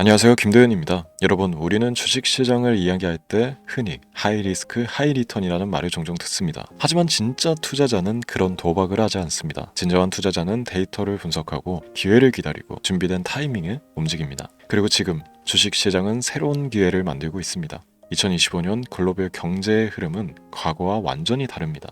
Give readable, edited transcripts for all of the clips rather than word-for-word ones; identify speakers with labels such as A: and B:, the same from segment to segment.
A: 안녕하세요, 김도현입니다. 여러분, 우리는 주식시장을 이야기할 때 흔히 하이리스크, 하이리턴이라는 말을 종종 듣습니다. 하지만 진짜 투자자는 그런 도박을 하지 않습니다. 진정한 투자자는 데이터를 분석하고 기회를 기다리고 준비된 타이밍에 움직입니다. 그리고 지금 주식시장은 새로운 기회를 만들고 있습니다. 2025년 글로벌 경제의 흐름은 과거와 완전히 다릅니다.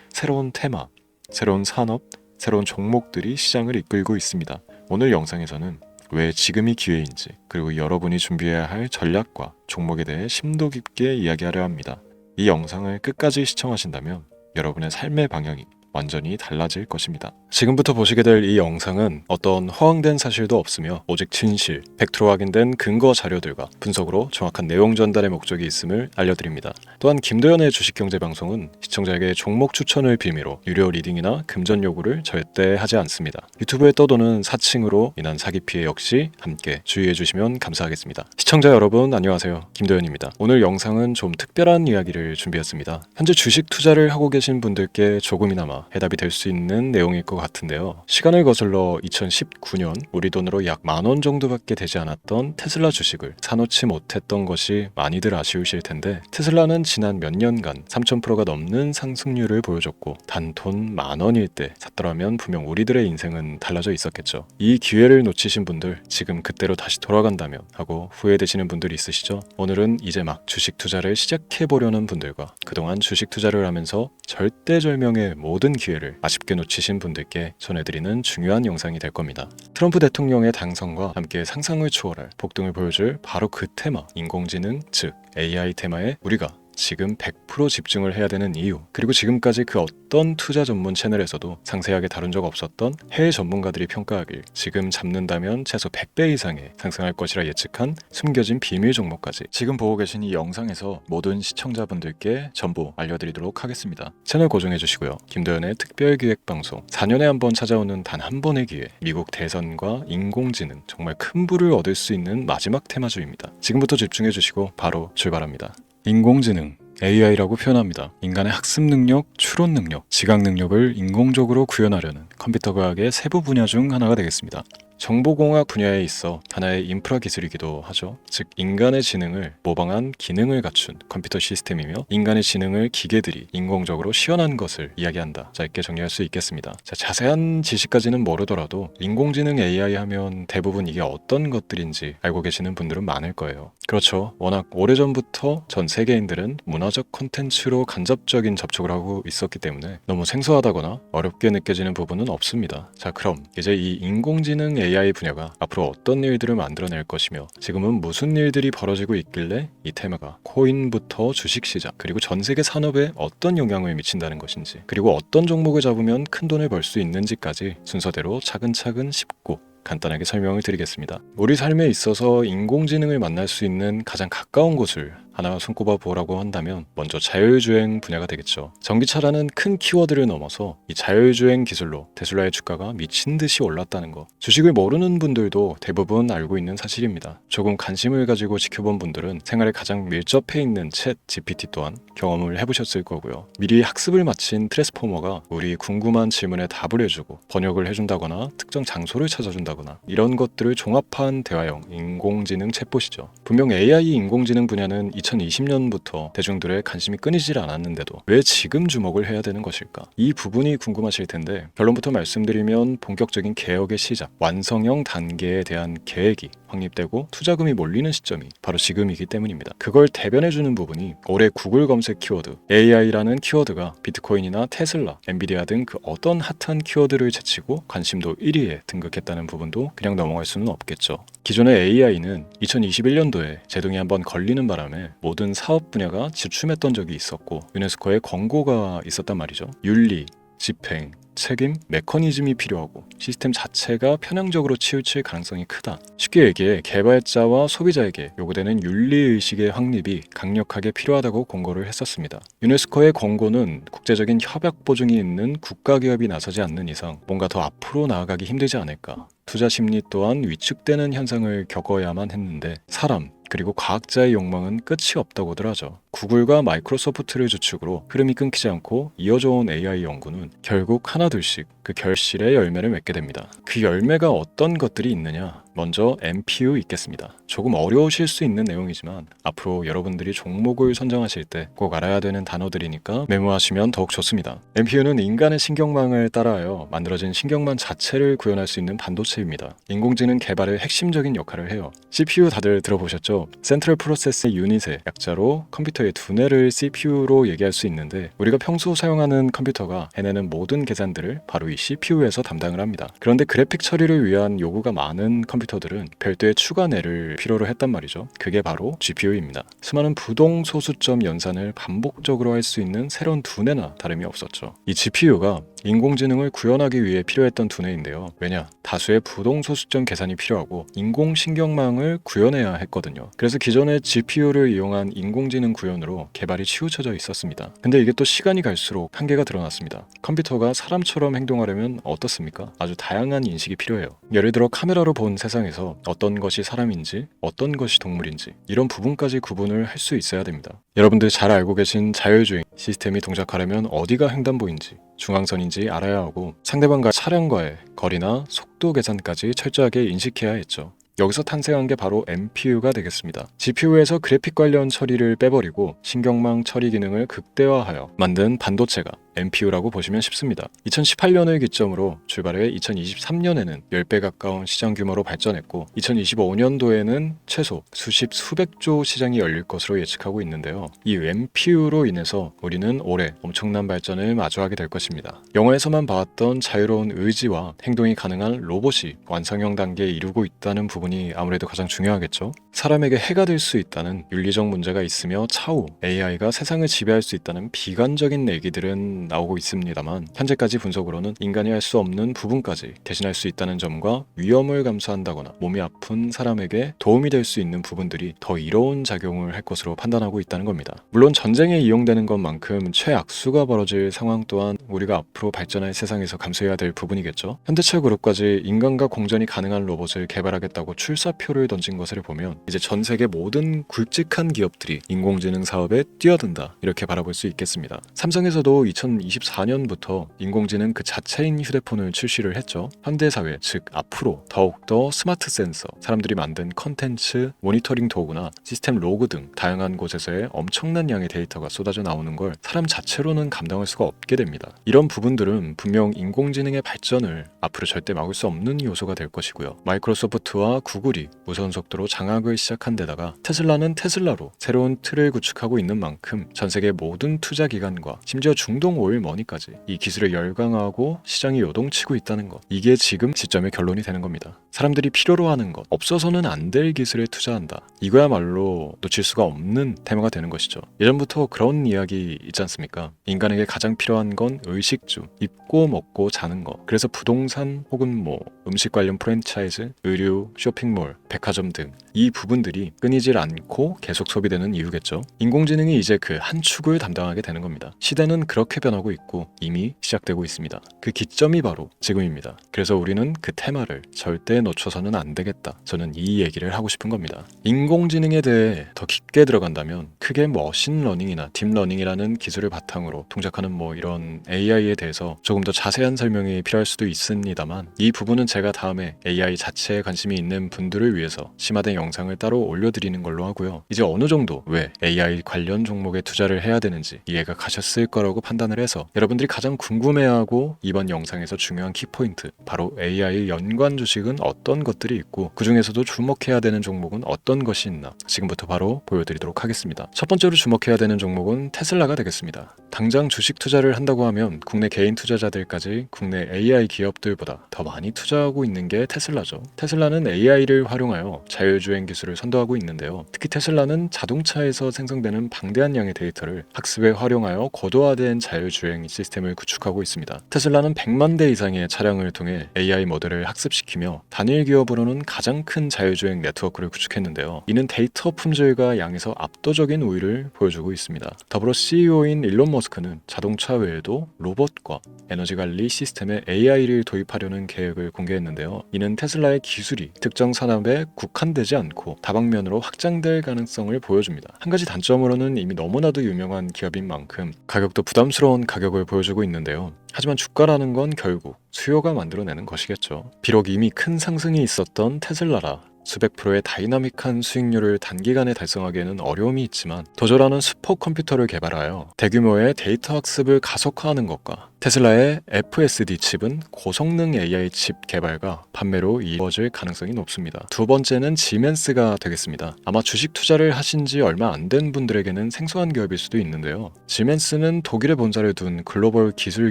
A: 새로운 테마, 새로운 산업, 새로운 종목들이 시장을 이끌고 있습니다. 오늘 영상에서는 왜 지금이 기회인지, 그리고 여러분이 준비해야 할 전략과 종목에 대해 심도 깊게 이야기하려 합니다. 이 영상을 끝까지 시청하신다면 여러분의 삶의 방향이 완전히 달라질 것입니다. 지금부터 보시게 될 이 영상은 어떤 허황된 사실도 없으며 오직 진실, 팩트로 확인된 근거 자료들과 분석으로 정확한 내용 전달의 목적이 있음을 알려드립니다. 또한 김도현의 주식경제방송은 시청자에게 종목 추천을 빌미로 유료 리딩이나 금전 요구를 절대 하지 않습니다. 유튜브에 떠도는 사칭으로 인한 사기 피해 역시 함께 주의해 주시면 감사하겠습니다. 시청자 여러분 안녕하세요, 김도현입니다. 오늘 영상은 좀 특별한 이야기를 준비했습니다. 현재 주식 투자를 하고 계신 분들께 조금이나마 해답이 될 수 있는 내용일 것 같은데요. 시간을 거슬러 2019년 우리 돈으로 약 10,000원 정도밖에 되지 않았던 테슬라 주식을 사놓지 못했던 것이 많이들 아쉬우실 텐데, 테슬라는 지난 몇 년간 3000%가 넘는 상승률을 보여줬고 단 돈 10,000원일 때 샀더라면 분명 우리들의 인생은 달라져 있었겠죠. 이 기회를 놓치신 분들, 지금 그때로 다시 돌아간다면 하고 후회되시는 분들이 있으시죠? 오늘은 이제 막 주식 투자를 시작해보려는 분들과 그동안 주식 투자를 하면서 절대절명의 모든 기회를 아쉽게 놓치신 분들께 전해드리는 중요한 영상이 될 겁니다. 트럼프 대통령의 당선과 함께 상상을 초월할 폭등을 보여줄 바로 그 테마, 인공지능, 즉 AI 테마에 우리가 지금 100% 집중을 해야 되는 이유, 그리고 지금까지 그 어떤 투자 전문 채널에서도 상세하게 다룬 적 없었던 해외 전문가들이 평가하길 지금 잡는다면 최소 100배 이상의 상승할 것이라 예측한 숨겨진 비밀 종목까지 지금 보고 계신 이 영상에서 모든 시청자분들께 전부 알려드리도록 하겠습니다. 채널 고정해 주시고요. 김도현의 특별기획방송, 4년에 한 번 찾아오는 단 한 번의 기회, 미국 대선과 인공지능, 정말 큰 부를 얻을 수 있는 마지막 테마주입니다. 지금부터 집중해 주시고 바로 출발합니다. 인공지능, AI라고 표현합니다. 인간의 학습 능력, 추론 능력, 지각 능력을 인공적으로 구현하려는 컴퓨터 과학의 세부 분야 중 하나가 되겠습니다. 정보공학 분야에 있어 하나의 인프라 기술이기도 하죠. 즉 인간의 지능을 모방한 기능을 갖춘 컴퓨터 시스템이며, 인간의 지능을 기계들이 인공적으로 시연한 것을 이야기한다. 짧게 정리할 수 있겠습니다. 자세한 지식까지는 모르더라도 인공지능 AI 하면 대부분 이게 어떤 것들인지 알고 계시는 분들은 많을 거예요. 그렇죠. 워낙 오래전부터 전 세계인들은 문화적 콘텐츠로 간접적인 접촉을 하고 있었기 때문에 너무 생소하다거나 어렵게 느껴지는 부분은 없습니다. 자, 그럼 이제 이 인공지능 AI 분야가 앞으로 어떤 일들을 만들어낼 것이며 지금은 무슨 일들이 벌어지고 있길래 이 테마가 코인부터 주식시장 그리고 전 세계 산업에 어떤 영향을 미친다는 것인지, 그리고 어떤 종목을 잡으면 큰 돈을 벌 수 있는지까지 순서대로 차근차근 짚고 간단하게 설명을 드리겠습니다. 우리 삶에 있어서 인공지능을 만날 수 있는 가장 가까운 곳을 하나 손꼽아 보라고 한다면 먼저 자율주행 분야가 되겠죠. 전기차라는 큰 키워드를 넘어서 이 자율주행 기술로 테슬라의 주가가 미친 듯이 올랐다는 거, 주식을 모르는 분들도 대부분 알고 있는 사실입니다. 조금 관심을 가지고 지켜본 분들은 생활에 가장 밀접해 있는 챗 GPT 또한 경험을 해보셨을 거고요. 미리 학습을 마친 트랜스포머가 우리 궁금한 질문에 답을 해주고 번역을 해준다거나 특정 장소를 찾아준다거나 이런 것들을 종합한 대화형 인공지능 챗봇이죠. 분명 AI 인공지능 분야는 2020년부터 대중들의 관심이 끊이질 않았는데도 왜 지금 주목을 해야 되는 것일까? 이 부분이 궁금하실 텐데, 결론부터 말씀드리면 본격적인 개혁의 시작, 완성형 단계에 대한 계획이 확립되고 투자금이 몰리는 시점이 바로 지금이기 때문입니다. 그걸 대변해주는 부분이 올해 구글 검색 키워드 AI라는 키워드가 비트코인이나 테슬라, 엔비디아 등 그 어떤 핫한 키워드를 제치고 관심도 1위에 등극했다는 부분도 그냥 넘어갈 수는 없겠죠. 기존의 AI는 2021년도에 제동이 한번 걸리는 바람에 모든 사업 분야가 주춤했던 적이 있었고 유네스코의 권고가 있었단 말이죠. 윤리, 집행, 책임, 메커니즘이 필요하고 시스템 자체가 편향적으로 치우칠 가능성이 크다. 쉽게 얘기해 개발자와 소비자에게 요구되는 윤리의식의 확립이 강력하게 필요하다고 권고를 했었습니다. 유네스코의 권고는 국제적인 협약 보증이 있는 국가기업이 나서지 않는 이상 뭔가 더 앞으로 나아가기 힘들지 않을까. 투자 심리 또한 위축되는 현상을 겪어야만 했는데 사람, 그리고 과학자의 욕망은 끝이 없다고들 하죠. 구글과 마이크로소프트를 주축으로 흐름이 끊기지 않고 이어져 온 AI 연구는 결국 하나둘씩 그 결실의 열매를 맺게 됩니다. 그 열매가 어떤 것들이 있느냐? 먼저 MPU 있겠습니다. 조금 어려우실 수 있는 내용이지만 앞으로 여러분들이 종목을 선정하실 때 꼭 알아야 되는 단어들이니까 메모하시면 더욱 좋습니다. MPU는 인간의 신경망을 따라하여 만들어진 신경망 자체를 구현할 수 있는 반도체입니다. 인공지능 개발의 핵심적인 역할을 해요. CPU 다들 들어보셨죠? 센트럴 프로세스 유닛의 약자로 컴퓨터의 두뇌를 CPU로 얘기할 수 있는데, 우리가 평소 사용하는 컴퓨터가 해내는 모든 계산들을 바로 이 CPU에서 담당을 합니다. 그런데 그래픽 처리를 위한 요구가 많은 컴퓨터들은 별도의 추가 뇌를 필요로 했단 말이죠. 그게 바로 GPU입니다. 수많은 부동 소수점 연산을 반복적으로 할 수 있는 새로운 두뇌나 다름이 없었죠. 이 GPU가 인공지능을 구현하기 위해 필요했던 두뇌인데요. 왜냐? 다수의 부동 소수점 계산이 필요하고 인공신경망을 구현해야 했거든요. 그래서 기존의 GPU를 이용한 인공지능 구현으로 개발이 치우쳐져 있었습니다. 근데 이게 또 시간이 갈수록 한계가 드러났습니다. 컴퓨터가 사람처럼 행동하려면 어떻습니까? 아주 다양한 인식이 필요해요. 예를 들어 카메라로 본 세상에서 어떤 것이 사람인지 어떤 것이 동물인지 이런 부분까지 구분을 할 수 있어야 됩니다. 여러분들 잘 알고 계신 자율주행 시스템이 동작하려면 어디가 횡단보인지 중앙선인지 알아야 하고, 상대방과 차량과의 거리나 속도 계산까지 철저하게 인식해야 했죠. 여기서 탄생한 게 바로 MPU가 되겠습니다. GPU에서 그래픽 관련 처리를 빼버리고 신경망 처리 기능을 극대화하여 만든 반도체가 MPU라고 보시면 쉽습니다. 2018년을 기점으로 출발해 2023년에는 10배 가까운 시장 규모로 발전했고, 2025년도에는 최소 수백조 시장이 열릴 것으로 예측하고 있는데요. 이 MPU로 인해서 우리는 올해 엄청난 발전을 마주하게 될 것입니다. 영화에서만 봐왔던 자유로운 의지와 행동이 가능한 로봇이 완성형 단계에 이르고 있다는 부분이 아무래도 가장 중요하겠죠. 사람에게 해가 될 수 있다는 윤리적 문제가 있으며 차후 AI가 세상을 지배할 수 있다는 비관적인 얘기들은 나오고 있습니다만, 현재까지 분석으로는 인간이 할 수 없는 부분까지 대신할 수 있다는 점과 위험을 감수한다거나 몸이 아픈 사람에게 도움이 될 수 있는 부분들이 더 이로운 작용을 할 것으로 판단하고 있다는 겁니다. 물론 전쟁에 이용되는 것만큼 최악수가 벌어질 상황 또한 우리가 앞으로 발전할 세상에서 감수해야 될 부분이겠죠. 현대차 그룹까지 인간과 공전이 가능한 로봇을 개발하겠다고 출사표를 던진 것을 보면 이제 전 세계 모든 굵직한 기업들이 인공지능 사업에 뛰어든다, 이렇게 바라볼 수 있겠습니다. 삼성에서도 2024년부터 인공지능 그 자체인 휴대폰을 출시를 했죠. 현대사회, 즉 앞으로 더욱더 스마트 센서, 사람들이 만든 컨텐츠, 모니터링 도구나 시스템 로그 등 다양한 곳에서의 엄청난 양의 데이터가 쏟아져 나오는 걸 사람 자체로는 감당할 수가 없게 됩니다. 이런 부분들은 분명 인공지능의 발전을 앞으로 절대 막을 수 없는 요소가 될 것이고요. 마이크로소프트와 구글이 무선 속도로 장악을 시작한 데다가 테슬라는 테슬라로 새로운 틀을 구축하고 있는 만큼 전 세계 모든 투자 기관과 심지어 중동 오일 머니까지 이 기술을 열광하고 시장이 요동치고 있다는 것, 이게 지금 시점의 결론이 되는 겁니다. 사람들이 필요로 하는 것, 없어서는 안 될 기술에 투자한다, 이거야말로 놓칠 수가 없는 테마가 되는 것이죠. 예전부터 그런 이야기 있지 않습니까? 인간에게 가장 필요한 건 의식주, 입고 먹고 자는 것. 그래서 부동산 혹은 음식 관련 프랜차이즈, 의류, 쇼핑몰, 백화점 등 이 부분들이 끊이질 않고 계속 소비되는 이유겠죠. 인공지능이 이제 그 한 축을 담당하게 되는 겁니다. 시대는 그렇게 변하고 있고 이미 시작되고 있습니다. 그 기점이 바로 지금입니다. 그래서 우리는 그 테마를 절대 놓쳐서는 안 되겠다, 저는 이 얘기를 하고 싶은 겁니다. 인공지능에 대해 더 깊게 들어간다면 크게 머신러닝이나 딥러닝이라는 기술을 바탕으로 동작하는 이런 AI에 대해서 조금 더 자세한 설명이 필요할 수도 있습니다만, 이 부분은 제가 다음에 AI 자체에 관심이 있는 분들을 위해서 심화된 영상을 따로 올려드리는 걸로 하고요. 이제 어느 정도 왜 AI 관련 종목에 투자를 해야 되는지 이해가 가셨을 거라고 판단을 해서, 여러분들이 가장 궁금해하고 이번 영상에서 중요한 키포인트, 바로 AI 연관 주식은 어떤 것들이 있고 그 중에서도 주목해야 되는 종목은 어떤 것이 있나 지금부터 바로 보여드리도록 하겠습니다. 첫 번째로 주목해야 되는 종목은 테슬라가 되겠습니다. 당장 주식 투자를 한다고 하면 국내 개인 투자자들까지 국내 AI 기업들보다 더 많이 투자하고 있는 게 테슬라죠. 테슬라는 AI를 활용하여 자율주행 기술을 선도하고 있는데요. 특히 테슬라는 자동차에서 생성되는 방대한 양의 데이터를 학습에 활용하여 고도화된 자율주행 시스템을 구축하고 있습니다. 테슬라는 100만 대 이상의 차량을 통해 AI 모델을 학습시키며 단일 기업으로는 가장 큰 자율주행 네트워크를 구축했는데요. 이는 데이터 품질과 양에서 압도적인 우위를 보여주고 있습니다. 더불어 CEO인 일론 머스크는 자동차 외에도 로봇과 에너지 관리 시스템에 AI를 도입하려는 계획을 공개했는데요. 이는 테슬라의 기술이 특정 특정 산업에 국한되지 않고 다방면으로 확장될 가능성을 보여줍니다. 한 가지 단점으로는 이미 너무나도 유명한 기업인 만큼 가격도 부담스러운 가격을 보여주고 있는데요. 하지만 주가라는 건 결국 수요가 만들어내는 것이겠죠. 비록 이미 큰 상승이 있었던 테슬라라 수백 프로의 다이나믹한 수익률을 단기간에 달성하기에는 어려움이 있지만 도저라는 슈퍼컴퓨터를 개발하여 대규모의 데이터 학습을 가속화하는 것과 테슬라의 FSD 칩은 고성능 AI 칩 개발과 판매로 이루어질 가능성이 높습니다. 두 번째는 지멘스가 되겠습니다. 아마 주식 투자를 하신 지 얼마 안 된 분들에게는 생소한 기업일 수도 있는데요. 지멘스는 독일에 본사를 둔 글로벌 기술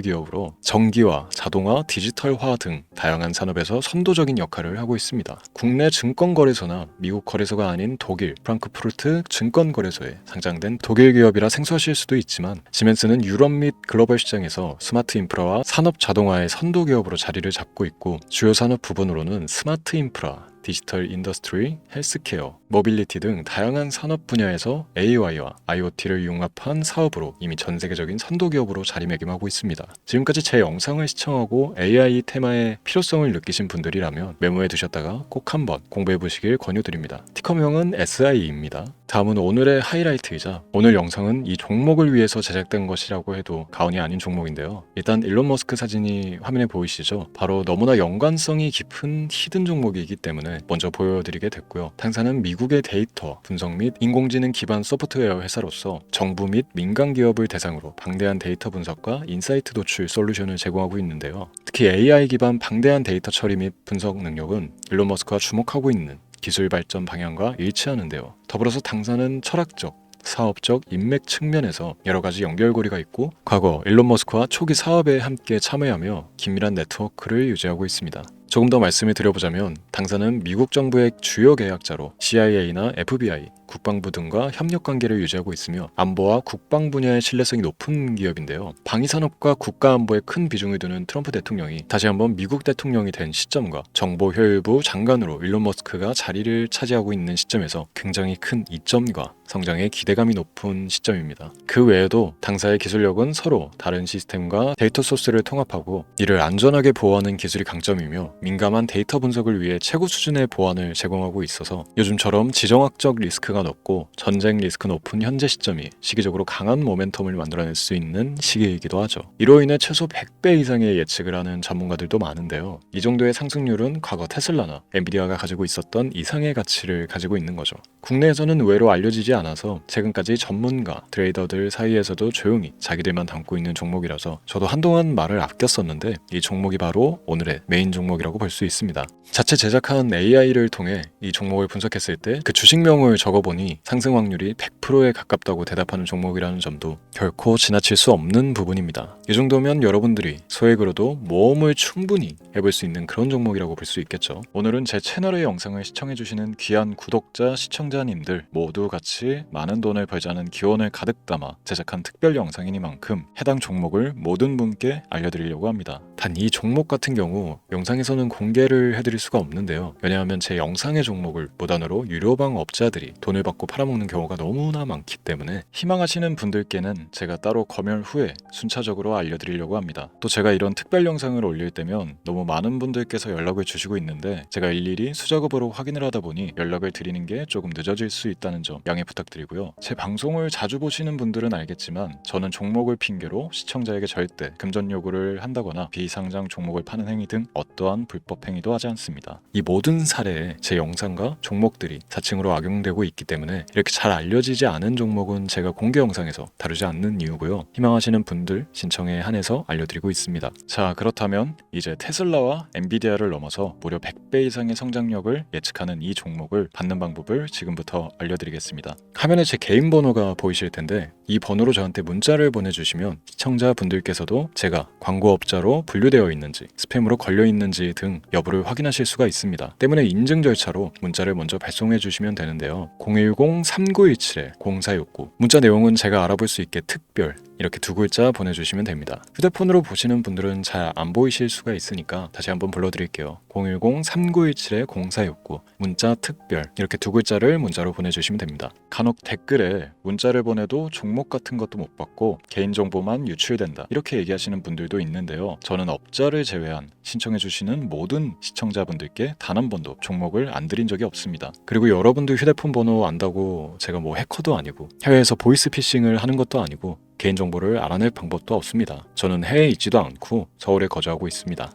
A: 기업으로 전기화, 자동화, 디지털화 등 다양한 산업에서 선도적인 역할을 하고 있습니다. 국내 증권거래소나 미국 거래소가 아닌 독일 프랑크푸르트 증권거래소에 상장된 독일 기업이라 생소하실 수도 있지만 지멘스는 유럽 및 글로벌 시장에서 스마트 인프라와 산업 자동화의 선도 기업으로 자리를 잡고 있고 주요 산업 부분으로는 스마트 인프라, 디지털 인더스트리, 헬스케어, 모빌리티 등 다양한 산업 분야에서 AI와 IoT를 융합한 사업으로 이미 전 세계적인 선도 기업으로 자리매김하고 있습니다. 지금까지 제 영상을 시청하고 AI 테마의 필요성을 느끼신 분들이라면 메모해 두셨다가 꼭 한번 공부해 보시길 권유드립니다. 티커명은 SIE입니다. 다음은 오늘의 하이라이트이자 오늘 영상은 이 종목을 위해서 제작된 것이라고 해도 과언이 아닌 종목인데요. 일단 일론 머스크 사진이 화면에 보이시죠? 바로 너무나 연관성이 깊은 히든 종목이기 때문에 먼저 보여드리게 됐고요. 당사는 미국의 데이터 분석 및 인공지능 기반 소프트웨어 회사로서 정부 및 민간 기업을 대상으로 방대한 데이터 분석과 인사이트 도출 솔루션을 제공하고 있는데요. 특히 AI 기반 방대한 데이터 처리 및 분석 능력은 일론 머스크가 주목하고 있는 기술 발전 방향과 일치하는데요. 더불어서 당사는 철학적, 사업적 인맥 측면에서 여러 가지 연결고리가 있고 과거 일론 머스크와 초기 사업에 함께 참여하며 긴밀한 네트워크를 유지하고 있습니다. 조금 더 말씀을 드려보자면 당사는 미국 정부의 주요 계약자로 CIA나 FBI, 국방부 등과 협력관계를 유지하고 있으며 안보와 국방 분야의 신뢰성이 높은 기업인데요. 방위산업과 국가안보에 큰 비중을 두는 트럼프 대통령이 다시 한번 미국 대통령이 된 시점과 정보효율부 장관으로 일론 머스크가 자리를 차지하고 있는 시점에서 굉장히 큰 이점과 성장에 기대감이 높은 시점입니다. 그 외에도 당사의 기술력은 서로 다른 시스템과 데이터 소스를 통합하고 이를 안전하게 보호하는 기술이 강점이며 민감한 데이터 분석을 위해 최고 수준의 보안을 제공하고 있어서 요즘처럼 지정학적 리스크가 높고 전쟁 리스크 높은 현재 시점이 시기적으로 강한 모멘텀을 만들어낼 수 있는 시기이기도 하죠. 이로 인해 최소 100배 이상의 예측을 하는 전문가들도 많은데요. 이 정도의 상승률은 과거 테슬라나 엔비디아가 가지고 있었던 이상의 가치를 가지고 있는 거죠. 국내에서는 의외로 알려지지 않아서 최근까지 전문가, 트레이더들 사이에서도 조용히 자기들만 담고 있는 종목이라서 저도 한동안 말을 아꼈었는데 이 종목이 바로 오늘의 메인 종목이라고 볼 수 있습니다. 자체 제작한 AI를 통해 이 종목을 분석했을 때 그 주식명을 적어보니 상승 확률이 100%에 가깝다고 대답하는 종목이라는 점도 결코 지나칠 수 없는 부분입니다. 이 정도면 여러분들이 소액으로도 모험을 충분히 해볼 수 있는 그런 종목이라고 볼 수 있겠죠. 오늘은 제 채널의 영상을 시청해주시는 귀한 구독자, 시청자님들 모두 같이 많은 돈을 벌자는 기원을 가득 담아 제작한 특별 영상이니만큼 해당 종목을 모든 분께 알려드리려고 합니다. 단 이 종목 같은 경우 영상에서는 공개를 해드릴 수가 없는데요. 왜냐하면 제 영상의 종목을 무단으로 유료방 업자들이 돈을 받고 팔아먹는 경우가 너무나 많기 때문에 희망하시는 분들께는 제가 따로 검열 후에 순차적으로 알려드리려고 합니다. 또 제가 이런 특별 영상을 올릴 때면 너무 많은 분들께서 연락을 주시고 있는데 제가 일일이 수작업으로 확인을 하다 보니 연락을 드리는 게 조금 늦어질 수 있다는 점 양해 부탁드리고요. 제 방송을 자주 보시는 분들은 알겠지만 저는 종목을 핑계로 시청자에게 절대 금전 요구를 한다거나 비상장 종목을 파는 행위 등 어떠한 불법 행위도 하지 않습니다. 이 모든 사례에 제 영상과 종목들이 사칭으로 악용되고 있기 때문에 이렇게 잘 알려지지 않은 종목은 제가 공개 영상에서 다루지 않는 이유고요. 희망하시는 분들 신청에 한해서 알려드리고 있습니다. 자, 그렇다면 이제 테슬라와 엔비디아를 넘어서 무려 100배 이상의 성장력을 예측하는 이 종목을 받는 방법을 지금부터 알려드리겠습니다. 화면에 제 개인 번호가 보이실 텐데 이 번호로 저한테 문자를 보내주시면 시청자분들께서도 제가 광고업자로 분류되어 있는지 스팸으로 걸려 있는지 등 여부를 확인하실 수가 있습니다. 때문에 인증 절차로 문자를 먼저 발송해 주시면 되는데요. 010-3917-0469 문자 내용은 제가 알아볼 수 있게 특별 이렇게 두 글자 보내주시면 됩니다. 휴대폰으로 보시는 분들은 잘 안 보이실 수가 있으니까 다시 한번 불러드릴게요. 010-3917-0469 문자 특별 이렇게 두 글자를 문자로 보내주시면 됩니다. 간혹 댓글에 문자를 보내도 종목 같은 것도 못 받고 개인정보만 유출된다 이렇게 얘기하시는 분들도 있는데요. 저는 업자를 제외한 신청해주시는 모든 시청자분들께 단 한 번도 종목을 안 드린 적이 없습니다. 그리고 여러분들 휴대폰 번호 안다고 제가 뭐 해커도 아니고 해외에서 보이스피싱을 하는 것도 아니고 개인정보를 알아낼 방법도 없습니다. 저는 해외에 있지도 않고 서울에 거주하고 있습니다.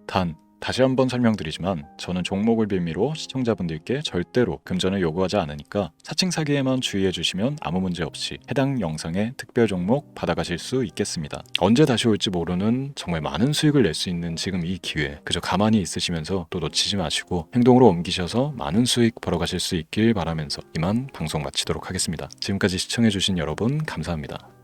A: 다시 한번 설명드리지만 저는 종목을 빌미로 시청자분들께 절대로 금전을 요구하지 않으니까 사칭 사기에만 주의해 주시면 아무 문제 없이 해당 영상의 특별 종목 받아가실 수 있겠습니다. 언제 다시 올지 모르는 정말 많은 수익을 낼 수 있는 지금 이 기회 그저 가만히 있으시면서 또 놓치지 마시고 행동으로 옮기셔서 많은 수익 벌어가실 수 있길 바라면서 이만 방송 마치도록 하겠습니다. 지금까지 시청해 주신 여러분 감사합니다.